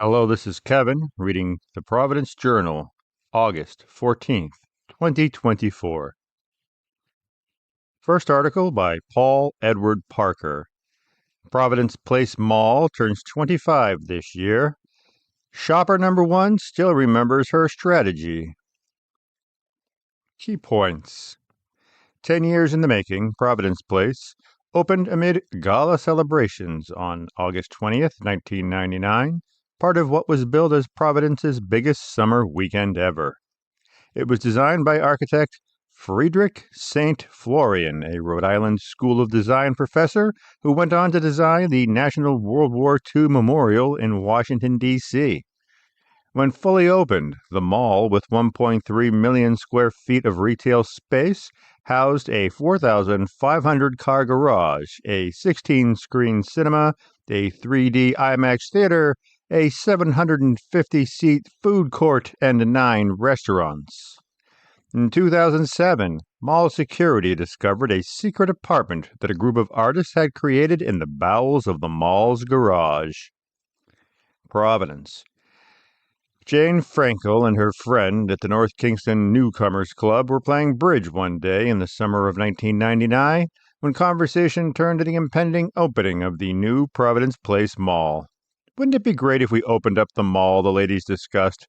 Hello, this is Kevin reading the Providence Journal, August 14th, 2024. First article by Paul Edward Parker. Providence Place Mall turns 25 this year. Shopper number one still remembers her strategy. Key points. 10 years in the making, Providence Place opened amid gala celebrations on August 20th, 1999, part of what was billed as Providence's biggest summer weekend ever. It was designed by architect Friedrich St. Florian, a Rhode Island School of Design professor who went on to design the National World War II Memorial in Washington, D.C. When fully opened, the mall, with 1.3 million square feet of retail space, housed a 4,500-car garage, a 16-screen cinema, a 3D IMAX theater, a 750-seat food court, and 9 restaurants. In 2007, mall security discovered a secret apartment that a group of artists had created in the bowels of the mall's garage. Providence. Jane Frankel and her friend at the North Kingston Newcomers Club were playing bridge one day in the summer of 1999 when conversation turned to the impending opening of the new Providence Place Mall. Wouldn't it be great if we opened up the mall, the ladies discussed.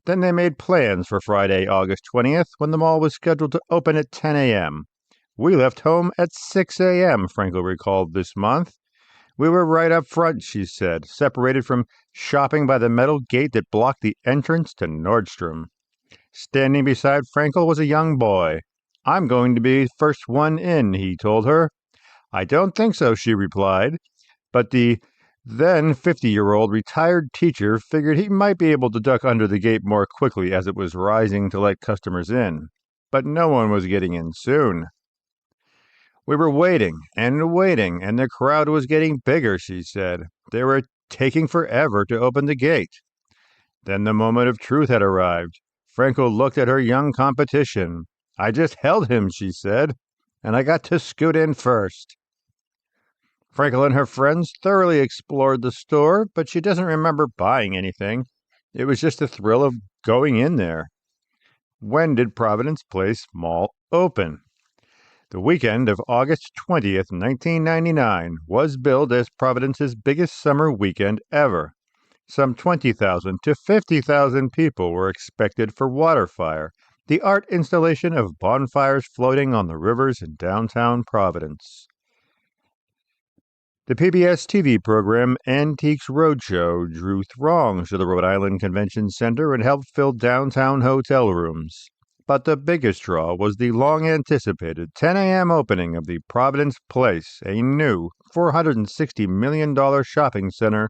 Then they made plans for Friday, August 20th, when the mall was scheduled to open at 10 a.m. We left home at 6 a.m., Frankel recalled this month. We were right up front, she said, separated from shopping by the metal gate that blocked the entrance to Nordstrom. Standing beside Frankel was a young boy. I'm going to be the first one in, he told her. I don't think so, she replied. But the then 50-year-old retired teacher figured he might be able to duck under the gate more quickly as it was rising to let customers in. But no one was getting in soon. We were waiting, and the crowd was getting bigger, she said. They were taking forever to open the gate. Then the moment of truth had arrived. Frankel looked at her young competition. I just held him, she said, and I got to scoot in first. Frankel and her friends thoroughly explored the store, but she doesn't remember buying anything. It was just the thrill of going in there. When did Providence Place Mall open? The weekend of August 20th, 1999, was billed as Providence's biggest summer weekend ever. Some 20,000 to 50,000 people were expected for Waterfire, the art installation of bonfires floating on the rivers in downtown Providence. The PBS TV program Antiques Roadshow drew throngs to the Rhode Island Convention Center and helped fill downtown hotel rooms. But the biggest draw was the long-anticipated 10 a.m. opening of the Providence Place, a new $460 million shopping center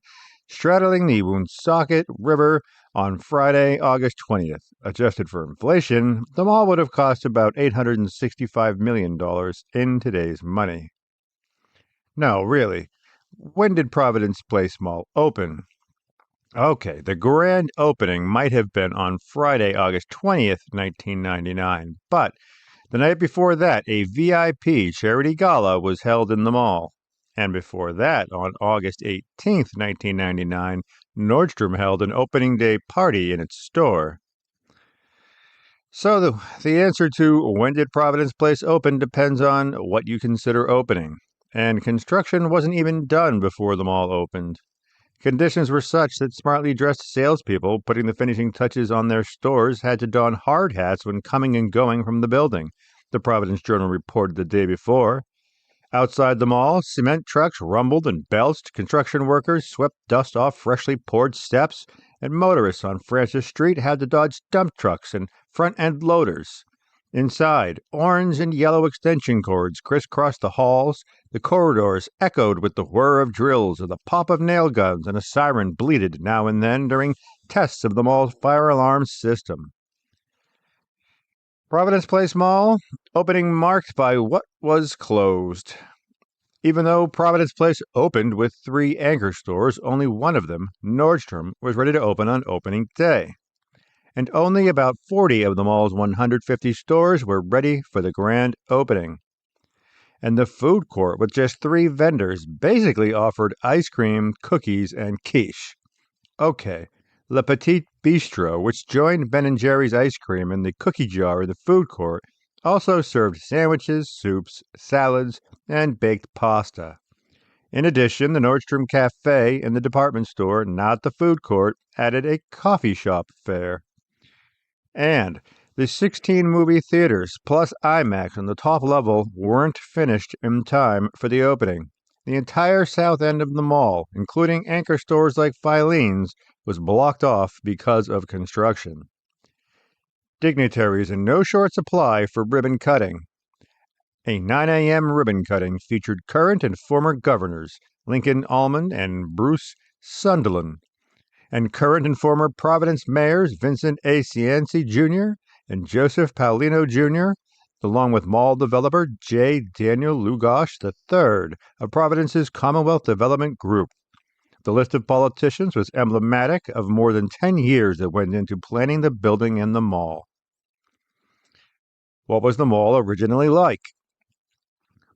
straddling the Woonsocket River on Friday, August 20th. Adjusted for inflation, the mall would have cost about $865 million in today's money. No, really. When did Providence Place Mall open? Okay, the grand opening might have been on Friday, August 20th, 1999, but the night before that, a VIP charity gala was held in the mall. And before that, on August 18th, 1999, Nordstrom held an opening day party in its store. So the answer to when did Providence Place open depends on what you consider opening. And construction wasn't even done before the mall opened. Conditions were such that smartly dressed salespeople putting the finishing touches on their stores had to don hard hats when coming and going from the building, the Providence Journal reported the day before. Outside the mall, cement trucks rumbled and belched, construction workers swept dust off freshly poured steps, and motorists on Francis Street had to dodge dump trucks and front-end loaders. Inside, orange and yellow extension cords crisscrossed the halls. The corridors echoed with the whir of drills and the pop of nail guns, and a siren bleated now and then during tests of the mall's fire alarm system. Providence Place Mall, opening marked by what was closed. Even though Providence Place opened with 3 anchor stores, only one of them, Nordstrom, was ready to open on opening day. And only about 40 of the mall's 150 stores were ready for the grand opening. And the food court, with just 3 vendors, basically offered ice cream, cookies, and quiche. Okay, Le Petit Bistro, which joined Ben & Jerry's ice cream and the cookie jar in the food court, also served sandwiches, soups, salads, and baked pasta. In addition, the Nordstrom Cafe in the department store, not the food court, added a coffee shop fare. And the 16 movie theaters plus IMAX on the top level weren't finished in time for the opening. The entire south end of the mall, including anchor stores like Filene's, was blocked off because of construction. Dignitaries in no short supply for ribbon cutting. A 9 a.m. ribbon cutting featured current and former governors Lincoln Almond and Bruce Sunderland, and current and former Providence mayors Vincent A. Cianci Jr. and Joseph Paulino Jr., along with mall developer J. Daniel Lugosh III of Providence's Commonwealth Development Group. The list of politicians was emblematic of more than 10 years that went into planning the building and the mall. What was the mall originally like?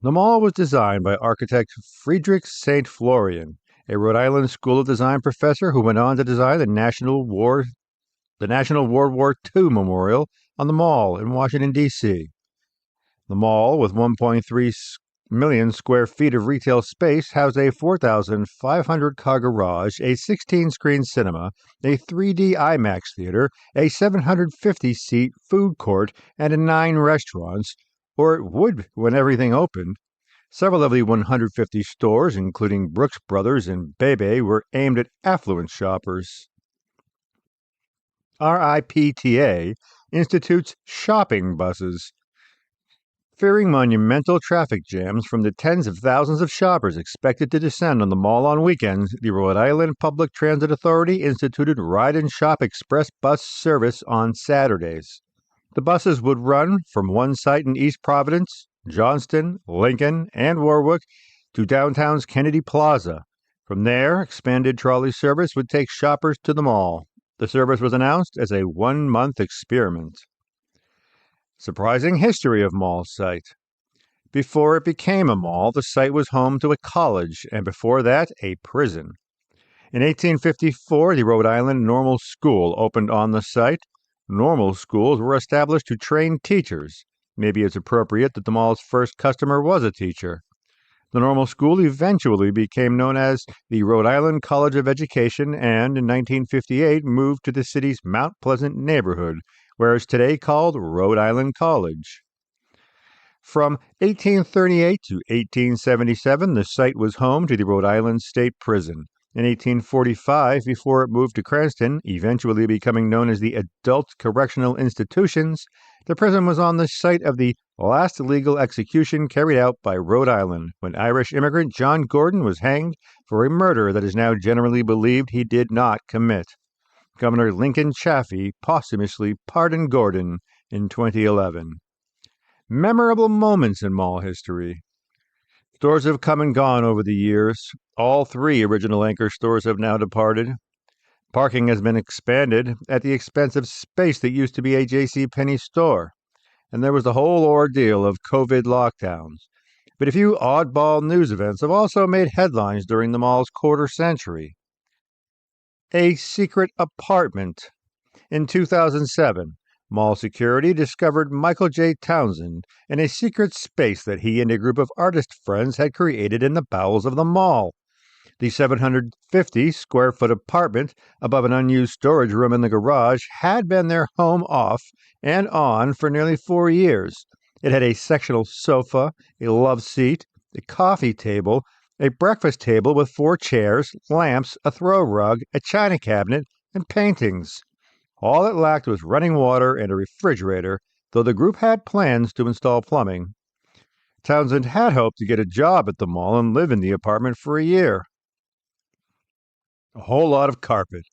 The mall was designed by architect Friedrich St. Florian, a Rhode Island School of Design professor who went on to design the National World War II Memorial on the Mall in Washington, D.C. The mall, with 1.3 million square feet of retail space, housed a 4,500-car garage, a 16-screen cinema, a 3D IMAX theater, a 750-seat food court, and 9 restaurants, or it would when everything opened. Several of the 150 stores, including Brooks Brothers and Bebe, were aimed at affluent shoppers. RIPTA institutes shopping buses. Fearing monumental traffic jams from the tens of thousands of shoppers expected to descend on the mall on weekends, the Rhode Island Public Transit Authority instituted Ride and Shop Express bus service on Saturdays. The buses would run from one site in East Providence, Johnston, Lincoln, and Warwick to downtown's Kennedy Plaza. From there, expanded trolley service would take shoppers to the mall. The service was announced as a 1-month experiment. Surprising history of mall site. Before it became a mall, the site was home to a college, and before that, a prison. In 1854, the Rhode Island Normal School opened on the site. Normal schools were established to train teachers. Maybe it's appropriate that the mall's first customer was a teacher. The Normal School eventually became known as the Rhode Island College of Education and, in 1958, moved to the city's Mount Pleasant neighborhood, where it's today called Rhode Island College. From 1838 to 1877, the site was home to the Rhode Island State Prison. In 1845, before it moved to Cranston, eventually becoming known as the Adult Correctional Institutions, the prison was on the site of the last legal execution carried out by Rhode Island, when Irish immigrant John Gordon was hanged for a murder that is now generally believed he did not commit. Governor Lincoln Chafee posthumously pardoned Gordon in 2011. Memorable moments in mall history. Stores have come and gone over the years. All 3 original anchor stores have now departed. Parking has been expanded at the expense of space that used to be a JCPenney store. And there was the whole ordeal of COVID lockdowns. But a few oddball news events have also made headlines during the mall's quarter century. A secret apartment. In 2007, mall security discovered Michael J. Townsend in a secret space that he and a group of artist friends had created in the bowels of the mall. The 750-square-foot apartment above an unused storage room in the garage had been their home off and on for nearly 4 years. It had a sectional sofa, a love seat, a coffee table, a breakfast table with 4 chairs, lamps, a throw rug, a china cabinet, and paintings. All it lacked was running water and a refrigerator, though the group had plans to install plumbing. Townsend had hoped to get a job at the mall and live in the apartment for a year. A whole lot of carpet.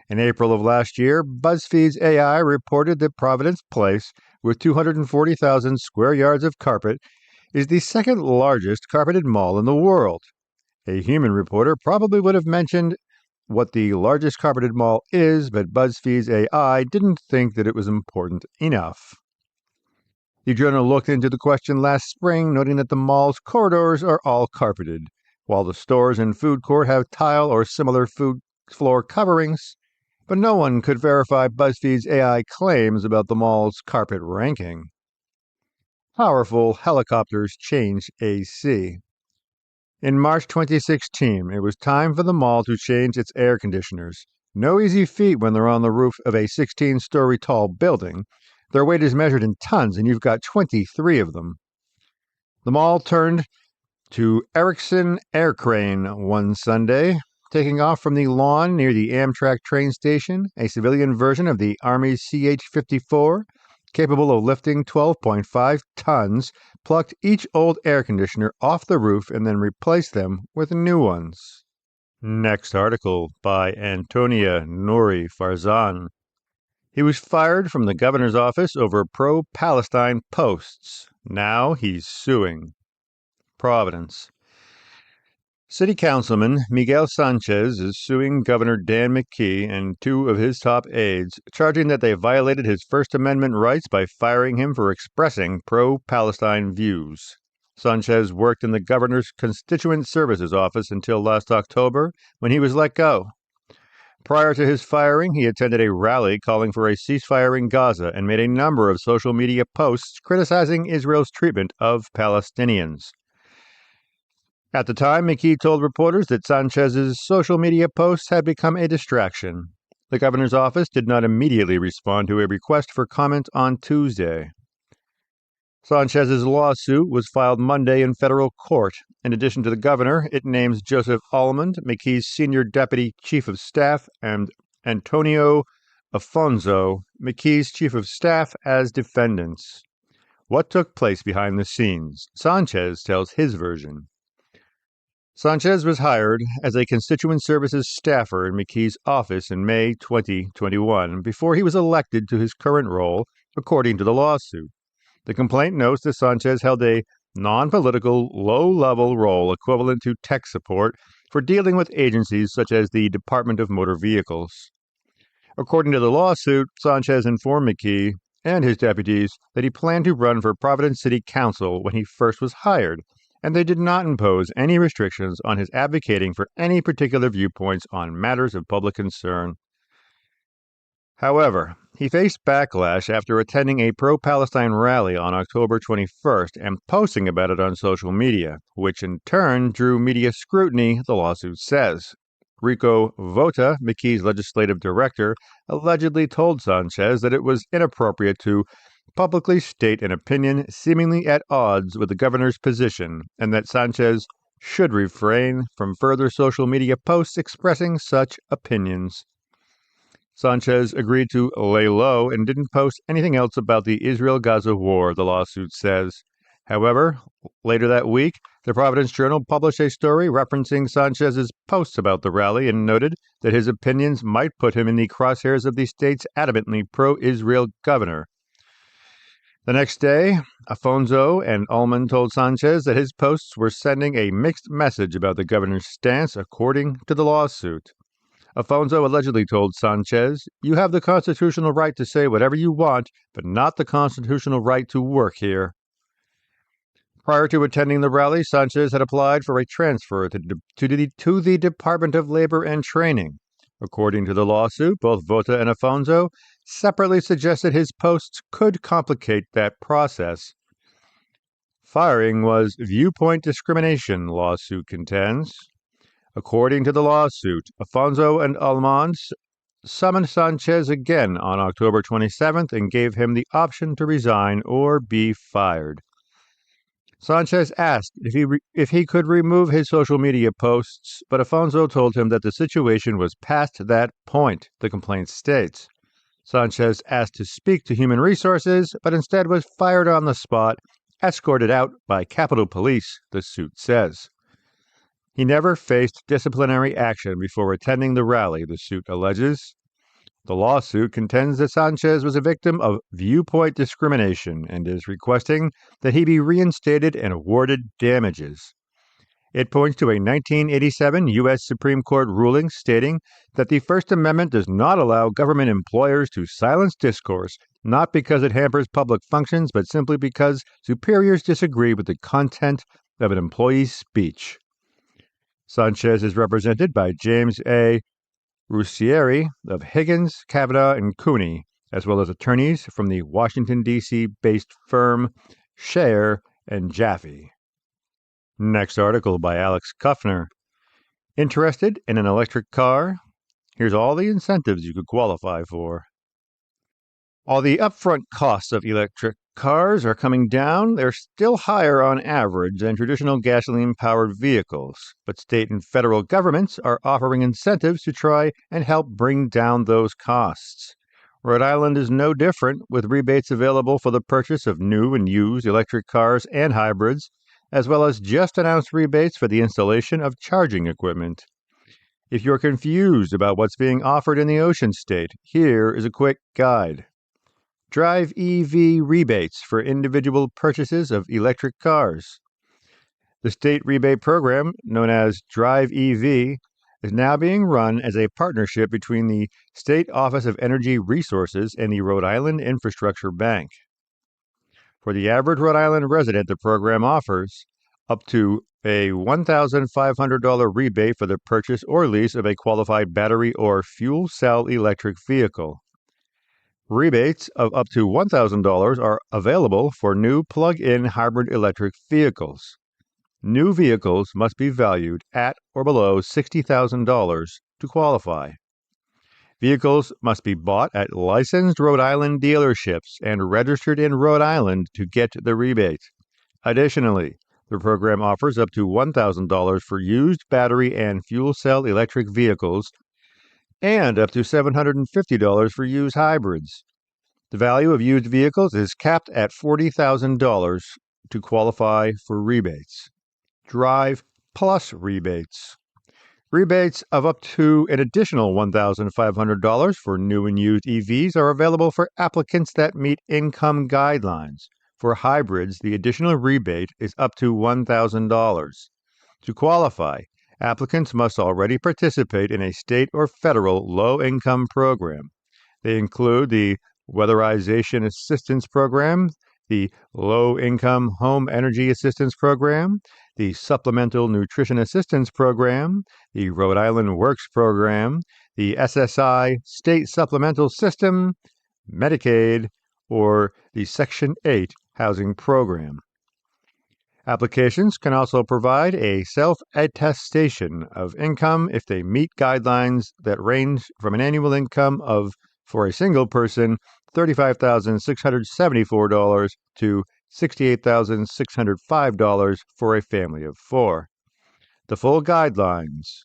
In April of last year, BuzzFeed's AI reported that Providence Place, with 240,000 square yards of carpet, is the second largest carpeted mall in the world. A human reporter probably would have mentioned what the largest carpeted mall is, but BuzzFeed's AI didn't think that it was important enough. The journal looked into the question last spring, noting that the mall's corridors are all carpeted, while the stores and food court have tile or similar food floor coverings, but no one could verify BuzzFeed's AI claims about the mall's carpet ranking. Powerful helicopters change AC. In March 2016, it was time for the mall to change its air conditioners. No easy feat when they're on the roof of a 16-story tall building. Their weight is measured in tons, and you've got 23 of them. The mall turned to Erickson Air Crane one Sunday, taking off from the lawn near the Amtrak train station, a civilian version of the Army's CH-54, capable of lifting 12.5 tons, plucked each old air conditioner off the roof and then replaced them with new ones. Next article by Antonia Nouri Farzan. He was fired from the governor's office over pro-Palestine posts. Now he's suing. Providence. City Councilman Miguel Sanchez is suing Governor Dan McKee and two of his top aides, charging that they violated his First Amendment rights by firing him for expressing pro-Palestine views. Sanchez worked in the governor's Constituent Services Office until last October, when he was let go. Prior to his firing, he attended a rally calling for a ceasefire in Gaza and made a number of social media posts criticizing Israel's treatment of Palestinians. At the time, McKee told reporters that Sanchez's social media posts had become a distraction. The governor's office did not immediately respond to a request for comment on Tuesday. Sanchez's lawsuit was filed Monday in federal court. In addition to the governor, it names Joseph Almond, McKee's senior deputy chief of staff, and Antonio Afonso, McKee's chief of staff, as defendants. What took place behind the scenes? Sanchez tells his version. Sanchez was hired as a constituent services staffer in McKee's office in May 2021 before he was elected to his current role, according to the lawsuit. The complaint notes that Sanchez held a non-political, low-level role equivalent to tech support for dealing with agencies such as the Department of Motor Vehicles. According to the lawsuit, Sanchez informed McKee and his deputies that he planned to run for Providence City Council when he first was hired, and they did not impose any restrictions on his advocating for any particular viewpoints on matters of public concern. However, he faced backlash after attending a pro-Palestine rally on October 21st and posting about it on social media, which in turn drew media scrutiny, the lawsuit says. Rico Vota, McKee's legislative director, allegedly told Sanchez that it was inappropriate to publicly state an opinion seemingly at odds with the governor's position, and that Sanchez should refrain from further social media posts expressing such opinions. Sanchez agreed to lay low and didn't post anything else about the Israel-Gaza war, the lawsuit says. However, later that week, the Providence Journal published a story referencing Sanchez's posts about the rally and noted that his opinions might put him in the crosshairs of the state's adamantly pro-Israel governor. The next day, Afonso and Ullman told Sanchez that his posts were sending a mixed message about the governor's stance, according to the lawsuit. Afonso allegedly told Sanchez, "You have the constitutional right to say whatever you want, but not the constitutional right to work here." Prior to attending the rally, Sanchez had applied for a transfer to the Department of Labor and Training. According to the lawsuit, both Vota and Afonso separately suggested his posts could complicate that process. Firing was viewpoint discrimination, lawsuit contends. According to the lawsuit, Afonso and Almond summoned Sanchez again on October 27th and gave him the option to resign or be fired. Sanchez asked if he could remove his social media posts, but Afonso told him that the situation was past that point, the complaint states. Sanchez asked to speak to Human Resources, but instead was fired on the spot, escorted out by Capitol Police, the suit says. He never faced disciplinary action before attending the rally, the suit alleges. The lawsuit contends that Sanchez was a victim of viewpoint discrimination and is requesting that he be reinstated and awarded damages. It points to a 1987 U.S. Supreme Court ruling stating that the First Amendment does not allow government employers to silence discourse, not because it hampers public functions, but simply because superiors disagree with the content of an employee's speech. Sanchez is represented by James A. Rusieri of Higgins, Kavanaugh, and Cooney, as well as attorneys from the Washington, D.C.-based firm Share and Jaffe. Next article by Alex Kuffner. Interested in an electric car? Here's all the incentives you could qualify for. While the upfront costs of electric cars are coming down, they're still higher on average than traditional gasoline-powered vehicles, but state and federal governments are offering incentives to try and help bring down those costs. Rhode Island is no different, with rebates available for the purchase of new and used electric cars and hybrids, as well as just announced rebates for the installation of charging equipment. If you're confused about what's being offered in the Ocean State, here is a quick guide. Drive EV rebates for individual purchases of electric cars. The state rebate program, known as Drive EV, is now being run as a partnership between the State Office of Energy Resources and the Rhode Island Infrastructure Bank. For the average Rhode Island resident, the program offers up to a $1,500 rebate for the purchase or lease of a qualified battery or fuel cell electric vehicle. Rebates of up to $1,000 are available for new plug-in hybrid electric vehicles. New vehicles must be valued at or below $60,000 to qualify. Vehicles must be bought at licensed Rhode Island dealerships and registered in Rhode Island to get the rebate. Additionally, the program offers up to $1,000 for used battery and fuel cell electric vehicles and up to $750 for used hybrids. The value of used vehicles is capped at $40,000 to qualify for rebates. Drive Plus rebates. Rebates of up to an additional $1,500 for new and used EVs are available for applicants that meet income guidelines. For hybrids, the additional rebate is up to $1,000. To qualify, applicants must already participate in a state or federal low-income program. They include the Weatherization Assistance Program, the Low-Income Home Energy Assistance Program, the Supplemental Nutrition Assistance Program, the Rhode Island Works Program, the SSI State Supplemental System, Medicaid, or the Section 8 Housing Program. Applications can also provide a self-attestation of income if they meet guidelines that range from an annual income of, for a single person, $35,674 to $68,605 for a family of four. The full guidelines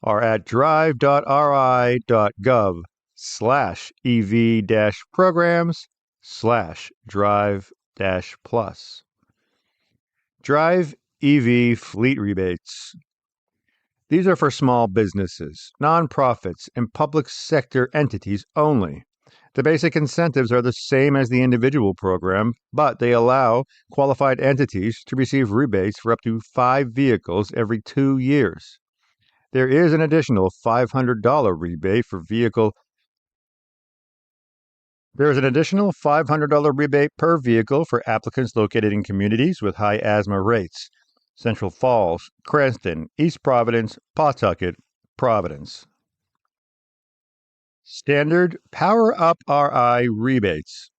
are at drive.ri.gov/EV-programs/drive-plus. Drive EV fleet rebates. These are for small businesses, nonprofits, and public sector entities only. The basic incentives are the same as the individual program, but they allow qualified entities to receive rebates for up to 5 vehicles every 2 years. There is an additional $500 rebate for vehicle. There is an additional $500 rebate per vehicle for applicants located in communities with high asthma rates: Central Falls, Cranston, East Providence, Pawtucket, Providence. Standard Power Up RI rebates.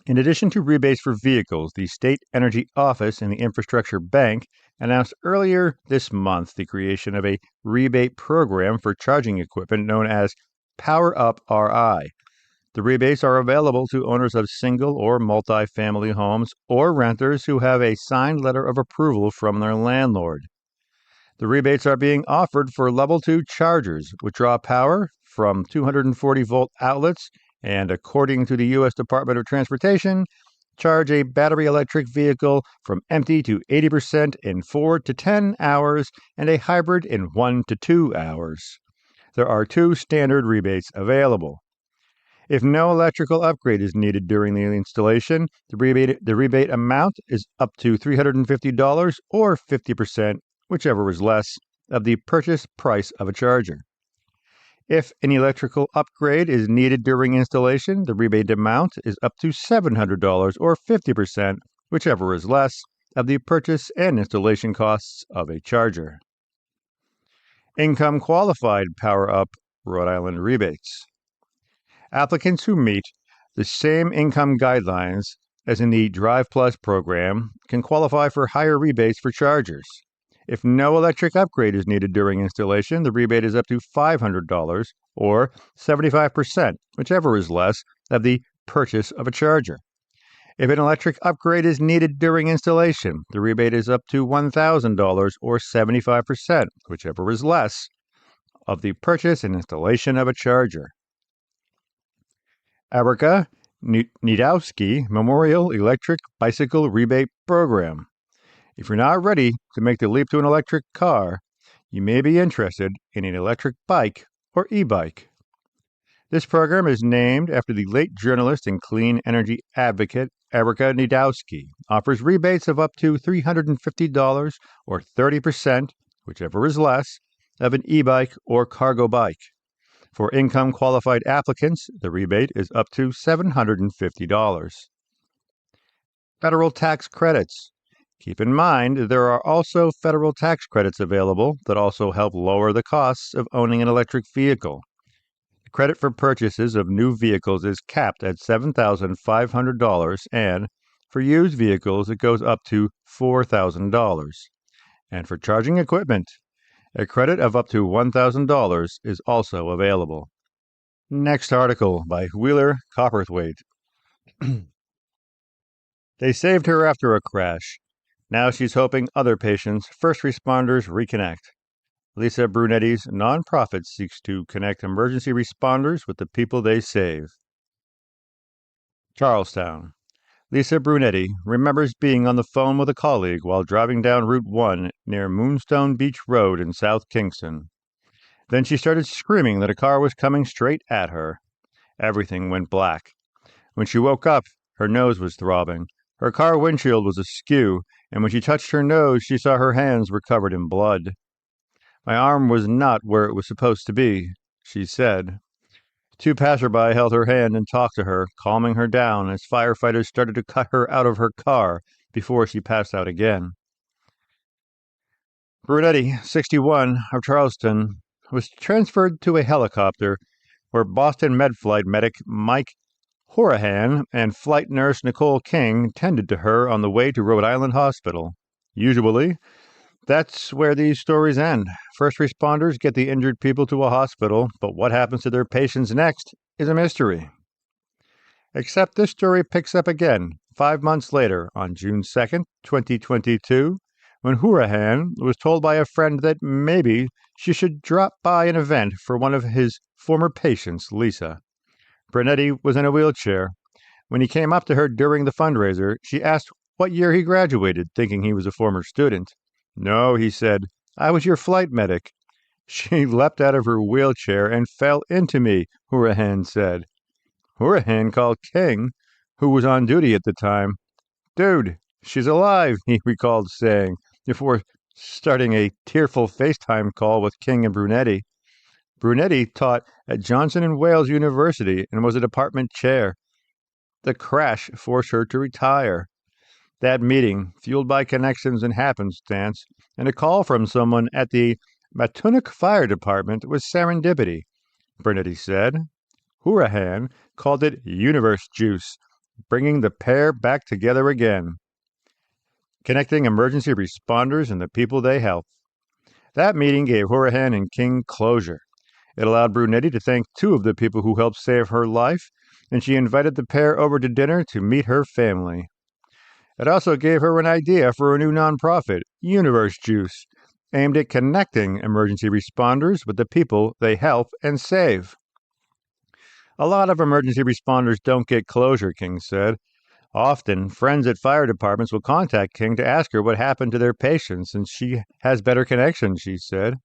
In addition to rebates for vehicles, the State Energy Office and the Infrastructure Bank announced earlier this month the creation of a rebate program for charging equipment known as Power Up RI. The rebates are available to owners of single or multi-family homes or renters who have a signed letter of approval from their landlord. The rebates are being offered for Level 2 chargers, which draw power from 240-volt outlets and, according to the U.S. Department of Transportation, charge a battery electric vehicle from empty to 80% in 4 to 10 hours and a hybrid in 1 to 2 hours. There are 2 standard rebates available. If no electrical upgrade is needed during the installation, the rebate amount is up to $350 or 50%, whichever is less, of the purchase price of a charger. If an electrical upgrade is needed during installation, the rebate amount is up to $700 or 50%, whichever is less, of the purchase and installation costs of a charger. Income qualified Power Up Rhode Island rebates. Applicants who meet the same income guidelines as in the Drive Plus program can qualify for higher rebates for chargers. If no electric upgrade is needed during installation, the rebate is up to $500 or 75%, whichever is less, of the purchase of a charger. If an electric upgrade is needed during installation, the rebate is up to $1,000 or 75%, whichever is less, of the purchase and installation of a charger. Erica Nidowski Memorial Electric Bicycle Rebate Program. If you're not ready to make the leap to an electric car, you may be interested in an electric bike or e-bike. This program is named after the late journalist and clean energy advocate Erica Nidowski, offers rebates of up to $350 or 30%, whichever is less, of an e-bike or cargo bike. For income-qualified applicants, the rebate is up to $750. Federal tax credits. Keep in mind, there are also federal tax credits available that also help lower the costs of owning an electric vehicle. The credit for purchases of new vehicles is capped at $7,500, and for used vehicles, it goes up to $4,000. And for charging equipment, a credit of up to $1,000 is also available. Next article by Wheeler Copperthwaite. They saved her after a crash. Now she's hoping other patients, first responders, reconnect. Lisa Brunetti's nonprofit seeks to connect emergency responders with the people they save. Charlestown. Lisa Brunetti remembers being on the phone with a colleague while driving down Route 1 near Moonstone Beach Road in South Kingston. Then she started screaming that a car was coming straight at her. Everything went black. When she woke up, her nose was throbbing. Her car windshield was askew, and when she touched her nose, she saw her hands were covered in blood. My arm was not where it was supposed to be, she said. Two passerby held her hand and talked to her, calming her down as firefighters started to cut her out of her car before she passed out again. Brunetti, 61, of Charleston, was transferred to a helicopter where Boston MedFlight medic Mike Horahan and flight nurse Nicole King tended to her on the way to Rhode Island Hospital. Usually, that's where these stories end. First responders get the injured people to a hospital, but what happens to their patients next is a mystery. Except this story picks up again 5 months later on June 2nd, 2022, when Horahan was told by a friend that maybe she should drop by an event for one of his former patients, Lisa. Brunetti was in a wheelchair. When he came up to her during the fundraiser, she asked what year he graduated, thinking he was a former student. No, he said, I was your flight medic. She leapt out of her wheelchair and fell into me, Horahan said. Horahan called King, who was on duty at the time. Dude, she's alive, he recalled saying, before starting a tearful FaceTime call with King and Brunetti. Brunetti taught at Johnson & Wales University and was a department chair. The crash forced her to retire. That meeting, fueled by connections and happenstance, and a call from someone at the Mattoonic Fire Department, was serendipity, Brunetti said. Horahan called it universe juice, bringing the pair back together again, connecting emergency responders and the people they help. That meeting gave Horahan and King closure. It allowed Brunetti to thank two of the people who helped save her life, and she invited the pair over to dinner to meet her family. It also gave her an idea for a new nonprofit, Universe Juice, aimed at connecting emergency responders with the people they help and save. A lot of emergency responders don't get closure, King said. Often, friends at fire departments will contact King to ask her what happened to their patients, and she has better connections, she said.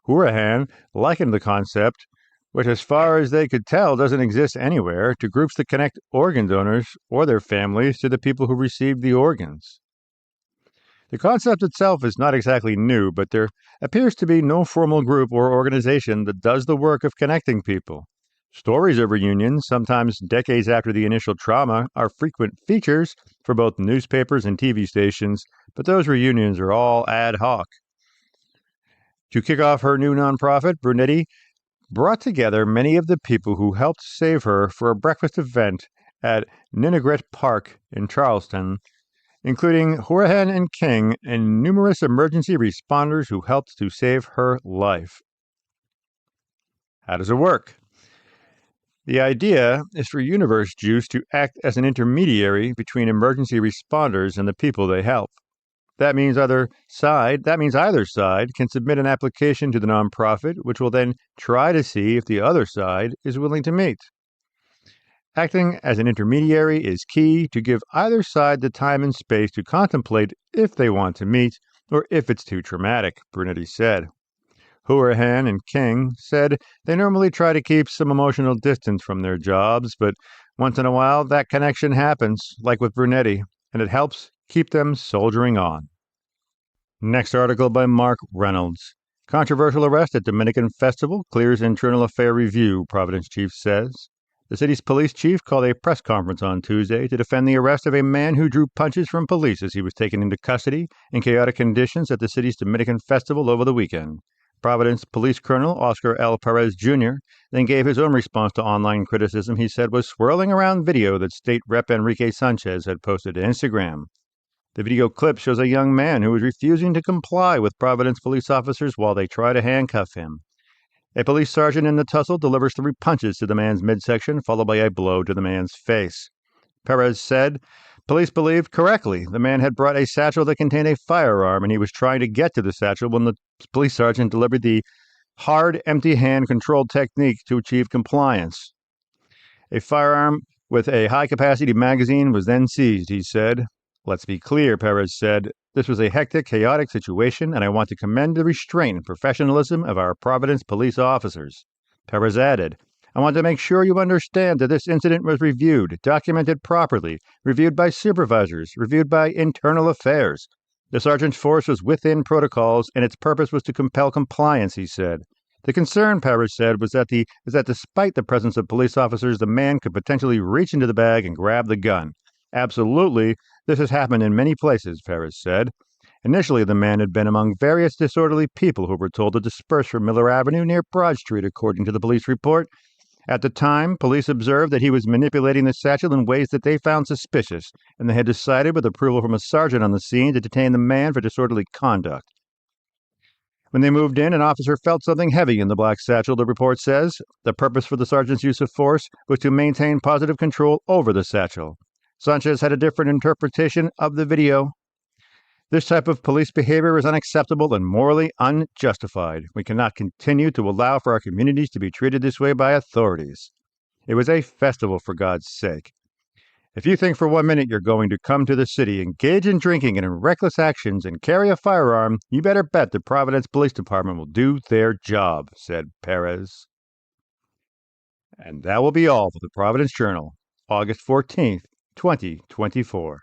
Horahan likened the concept, which as far as they could tell doesn't exist anywhere, to groups that connect organ donors or their families to the people who received the organs. The concept itself is not exactly new, but there appears to be no formal group or organization that does the work of connecting people. Stories of reunions, sometimes decades after the initial trauma, are frequent features for both newspapers and TV stations, but those reunions are all ad hoc. To kick off her new nonprofit, Brunetti brought together many of the people who helped save her for a breakfast event at Ninigret Park in Charleston, including Horahan and King and numerous emergency responders who helped to save her life. How does it work? The idea is for Universe Juice to act as an intermediary between emergency responders and the people they help. That means either side can submit an application to the nonprofit, which will then try to see if the other side is willing to meet. Acting as an intermediary is key to give either side the time and space to contemplate if they want to meet or if it's too traumatic, Brunetti said. Horahan and King said they normally try to keep some emotional distance from their jobs, but once in a while that connection happens, like with Brunetti, and it helps keep them soldiering on. Next article by Mark Reynolds. Controversial arrest at Dominican Festival clears Internal Affair Review, Providence chief says. The city's police chief called a press conference on Tuesday to defend the arrest of a man who drew punches from police as he was taken into custody in chaotic conditions at the city's Dominican Festival over the weekend. Providence Police Colonel Oscar L. Perez Jr. then gave his own response to online criticism he said was swirling around video that State Rep. Enrique Sanchez had posted to Instagram. The video clip shows a young man who is refusing to comply with Providence police officers while they try to handcuff him. A police sergeant in the tussle delivers 3 punches to the man's midsection, followed by a blow to the man's face. Perez said, police believed correctly the man had brought a satchel that contained a firearm and he was trying to get to the satchel when the police sergeant delivered the hard, empty hand controlled technique to achieve compliance. A firearm with a high-capacity magazine was then seized, he said. Let's be clear, Perez said. This was a hectic, chaotic situation, and I want to commend the restraint and professionalism of our Providence police officers. Perez added, I want to make sure you understand that this incident was reviewed, documented properly, reviewed by supervisors, reviewed by internal affairs. The sergeant's force was within protocols, and its purpose was to compel compliance, he said. The concern, Perez said, was that despite the presence of police officers, the man could potentially reach into the bag and grab the gun. Absolutely, this has happened in many places, Perez said. Initially, the man had been among various disorderly people who were told to disperse from Miller Avenue near Broad Street, according to the police report. At the time, police observed that he was manipulating the satchel in ways that they found suspicious, and they had decided, with approval from a sergeant on the scene, to detain the man for disorderly conduct. When they moved in, an officer felt something heavy in the black satchel, the report says. The purpose for the sergeant's use of force was to maintain positive control over the satchel. Sanchez had a different interpretation of the video. This type of police behavior is unacceptable and morally unjustified. We cannot continue to allow for our communities to be treated this way by authorities. It was a festival, for God's sake. If you think for 1 minute you're going to come to the city, engage in drinking and in reckless actions, and carry a firearm, you better bet the Providence Police Department will do their job, said Perez. And that will be all for the Providence Journal, August 14th, 2024.